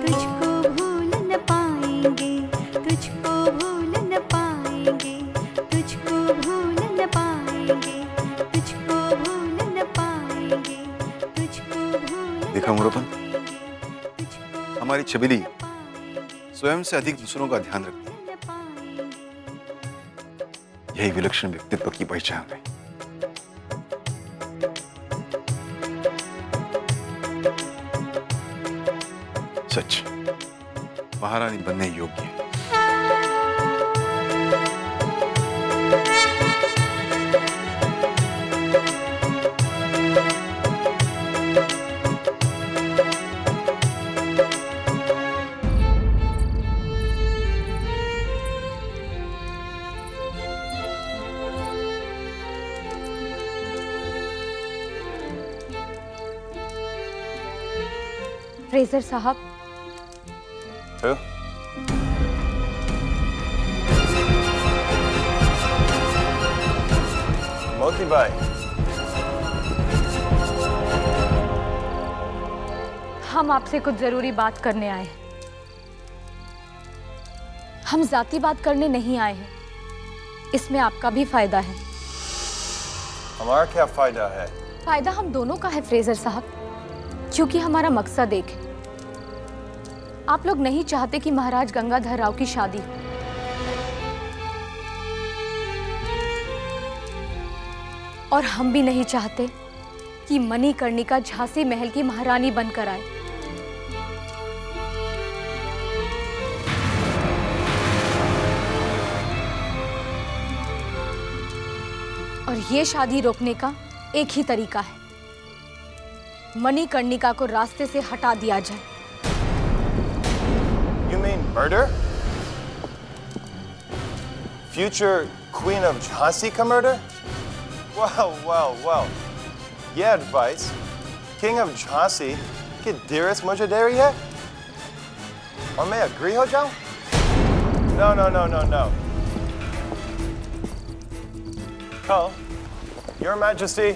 तुझको भूल न पाएंगे, तुझको भूल न पाएंगे, तुझको भूल न पाएंगे, तुझको भूल न पाएंगे, तुझको भूल। देखा मोरोपन, हमारी छबिली स्वयं से अधिक दूसरों का ध्यान रखती है। यही विलक्षण व्यक्तित्व की पहचान है। सच, महारानी बनने योग्य है। फ्रेजर साहब। मोती भाई, हम आपसे कुछ जरूरी बात करने आए हैं। हम जाती बात करने नहीं आए हैं, इसमें आपका भी फायदा है। हमारा क्या फायदा है? फायदा हम दोनों का है फ्रेजर साहब, क्योंकि हमारा मकसद एक है। आप लोग नहीं चाहते कि महाराज गंगाधर राव की शादी हो, और हम भी नहीं चाहते कि मणिकर्णिका झांसी महल की महारानी बनकर आए। और ये शादी रोकने का एक ही तरीका है, मणिकर्णिका को रास्ते से हटा दिया जाए। You mean murder? Future Queen of Jhansi ka murder? Well. ये advice King of Jhansi की dearest मुझे दे रही है और मैं agree हो जाऊं? No. कल, Your Majesty,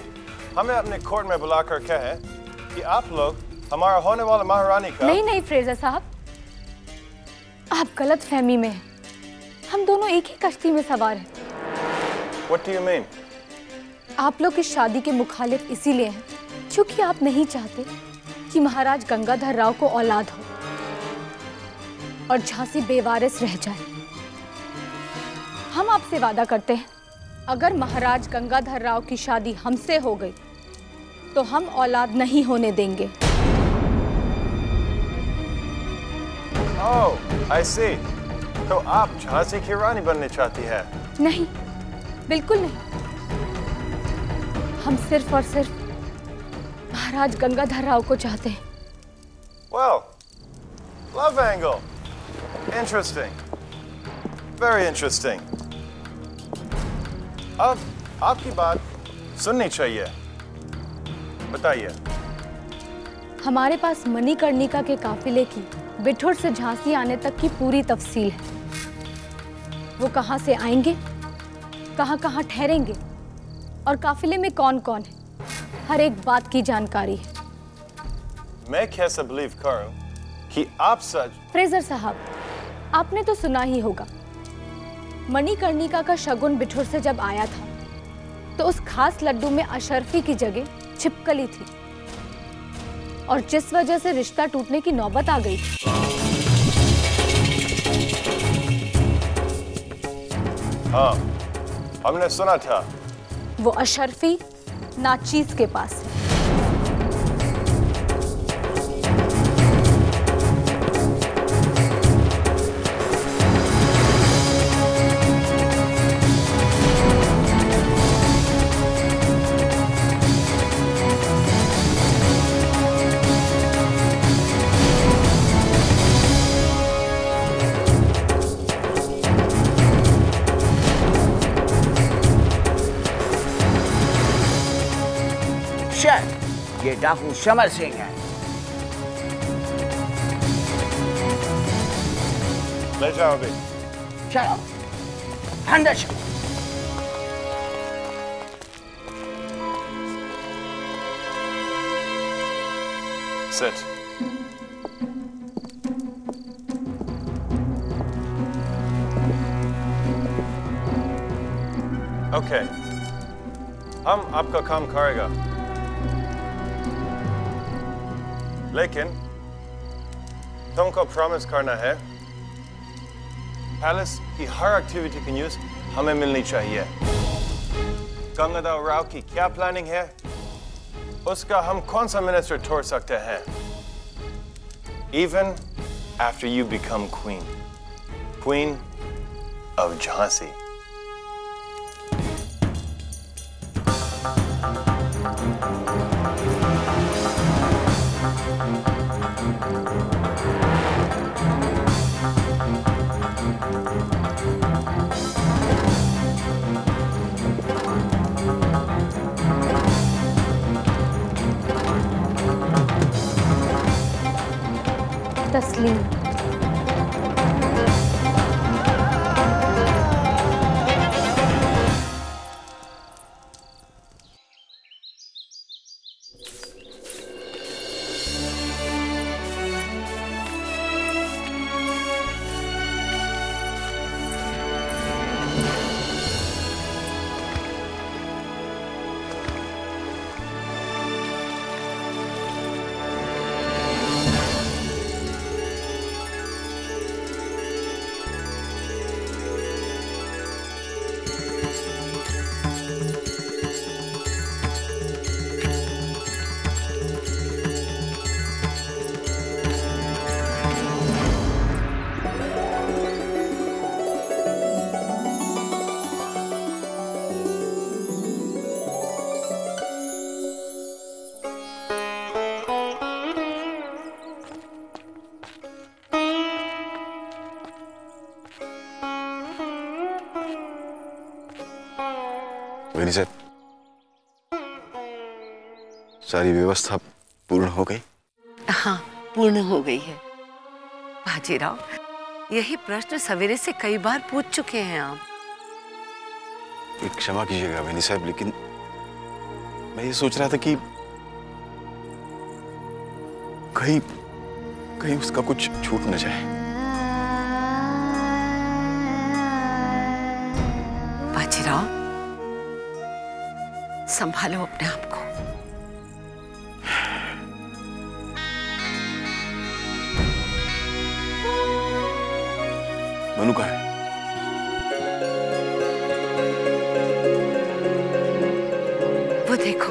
हमें अपने कोर्ट में बुलाकर कहे कि आप लोग हमारा होने वाला महारानी का। नहीं फ्रेजर साहब, आप गलत फहमी में हैं। हम दोनों एक ही कश्ती में सवार हैं। What do you mean? आप लोग इस शादी के मुखालिफ इसीलिए हैं क्योंकि आप नहीं चाहते कि महाराज गंगाधर राव को औलाद हो और झांसी बेवारिस रह जाए। हम आपसे वादा करते हैं, अगर महाराज गंगाधर राव की शादी हमसे हो गई तो हम औलाद नहीं होने देंगे। Oh, I see. तो आप झांसी की रानी बनने चाहती है? नहीं, बिल्कुल नहीं। हम सिर्फ और सिर्फ महाराज गंगाधर राव को चाहते हैं। Well, love angle. Interesting. Very interesting. अब आपकी बात सुननी चाहिए। बताइए। हमारे पास मणिकर्णिका के काफिले की बिठूर से झांसी आने तक की पूरी तफसील है। वो कहाँ से आएंगे, कहाँ ठहरेंगे और काफिले में कौन कौन है, हर एक बात की जानकारी है। मैं कैसे बिलीव करूं कि आप सच। फ्रेजर साहब, आपने तो सुना ही होगा, मणिकर्णिका का शगुन बिठूर से जब आया था तो उस खास लड्डू में अशर्फी की जगह छिपकली थी, और जिस वजह से रिश्ता टूटने की नौबत आ गई थी। हाँ, हमने सुना था। वो अशर्फी नाचीज के पास है। ये डाकू समर सिंह है। ले जाओ अभी। चलो अंदर चलो। Sit. ओके, हम आपका काम करेगा, लेकिन तुमको प्रॉमिस करना है पैलेस की हर एक्टिविटी की न्यूज़ हमें मिलनी चाहिए। गंगाधर राव की क्या प्लानिंग है, उसका हम कौन सा मिनिस्टर छोड़ सकते हैं, even after you become queen of Jhansi. तस्लीम। वेनी साहब, सारी व्यवस्था पूर्ण हो गई? हाँ, पूर्ण हो गई है। बाजीराव, यही प्रश्न सवेरे से कई बार पूछ चुके हैं आप। एक क्षमा कीजिएगा वेनी साहब, लेकिन मैं ये सोच रहा था कि कहीं उसका कुछ छूट न जाए। बाजीराव, संभालो अपने आप को। मनु कहाँ है? वो देखो,